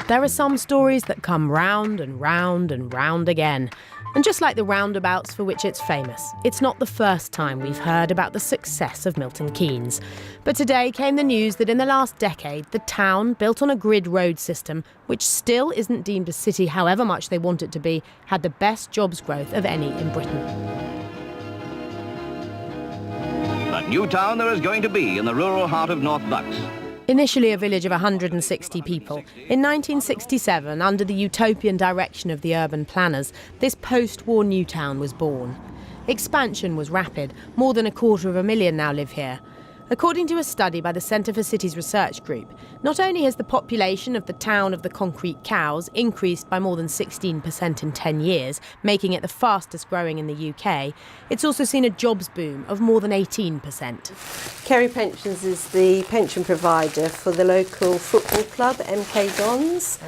There are some stories that come round and round and round again. And just like the roundabouts for which it's famous, it's not the first time we've heard about the success of Milton Keynes. But today came the news that in the last decade, the town, built on a grid road system, which still isn't deemed a city however much they want it to be, had the best jobs growth of any in Britain. A new town there is going to be in the rural heart of North Bucks. Initially a village of 160 people, in 1967, under the utopian direction of the urban planners, this post-war new town was born. Expansion was rapid. More than 250,000 now live here. According to a study by the Centre for Cities Research Group, not only has the population of the town of the concrete cows increased by more than 16% in 10 years, making it the fastest growing in the UK, it's also seen a jobs boom of more than 18%. Kerry Pensions is the pension provider for the local football club, MK Dons.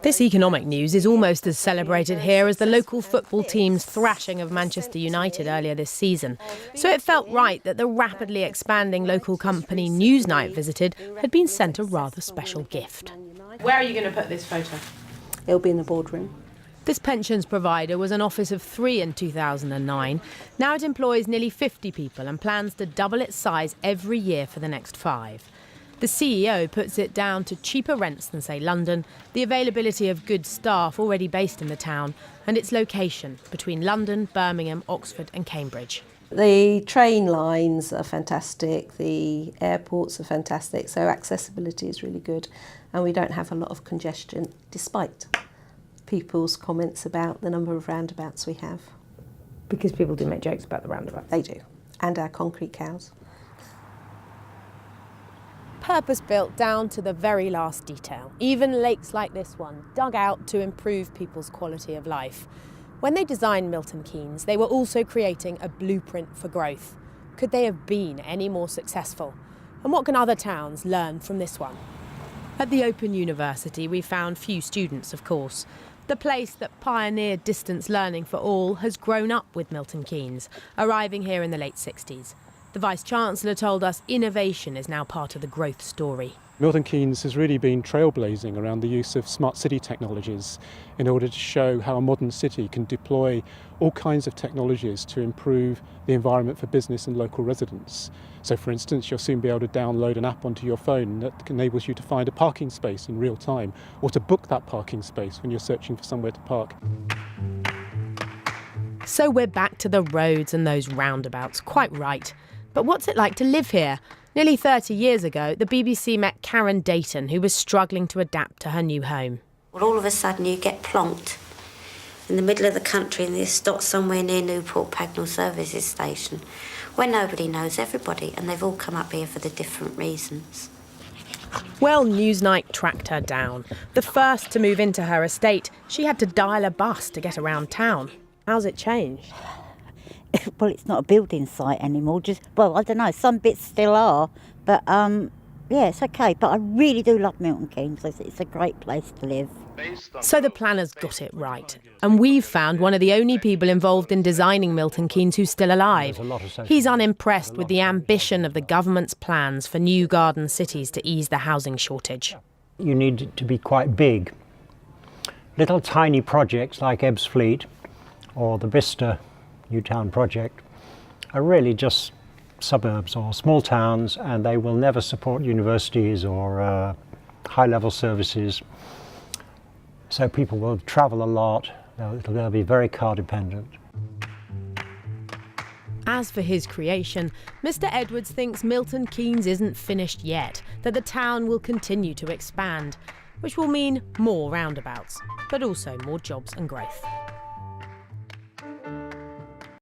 This economic news is almost as celebrated here as the local football team's thrashing of Manchester United earlier this season. So it felt right that the rapidly expanding local company Newsnight visited had been sent a rather special gift. Where are you going to put this photo? It'll be in the boardroom. This pensions provider was an office of 3 in 2009. Now it employs nearly 50 people and plans to double its size every year for the next 5. The CEO puts it down to cheaper rents than, say, London, the availability of good staff already based in the town, and its location between London, Birmingham, Oxford and Cambridge. The train lines are fantastic, the airports are fantastic, so accessibility is really good, and we don't have a lot of congestion, despite people's comments about the number of roundabouts we have. Because people do make jokes about the roundabouts. They do, and our concrete cows. Purpose-built down to the very last detail. Even lakes like this one, dug out to improve people's quality of life. When they designed Milton Keynes, they were also creating a blueprint for growth. Could they have been any more successful? And what can other towns learn from this one? At the Open University, we found few students, of course. The place that pioneered distance learning for all has grown up with Milton Keynes, arriving here in the late 60s. The Vice-Chancellor told us innovation is now part of the growth story. Milton Keynes has really been trailblazing around the use of smart city technologies in order to show how a modern city can deploy all kinds of technologies to improve the environment for business and local residents. So for instance, you'll soon be able to download an app onto your phone that enables you to find a parking space in real time, or to book that parking space when you're searching for somewhere to park. So we're back to the roads and those roundabouts, quite right. But what's it like to live here? Nearly 30 years ago, the BBC met Karen Dayton, who was struggling to adapt to her new home. Well, all of a sudden you get plonked in the middle of the country and you stop somewhere near Newport Pagnell Services Station, where nobody knows everybody, and they've all come up here for the different reasons. Well, Newsnight tracked her down. The first to move into her estate, she had to dial a bus to get around town. How's it changed? Well, it's not a building site anymore. I don't know, some bits still are, but yeah, it's okay. But I really do love Milton Keynes. It's a great place to live. So the planners got it right. And we've found one of the only people involved in designing Milton Keynes who's still alive. He's unimpressed with the ambition of the government's plans for new garden cities to ease the housing shortage. You need it to be quite big. Little tiny projects like Ebbsfleet or the Bicester Newtown project are really just suburbs or small towns, and they will never support universities or high-level services. So people will travel a lot, they'll be very car dependent. As for his creation, Mr. Edwards thinks Milton Keynes isn't finished yet, that the town will continue to expand, which will mean more roundabouts, but also more jobs and growth.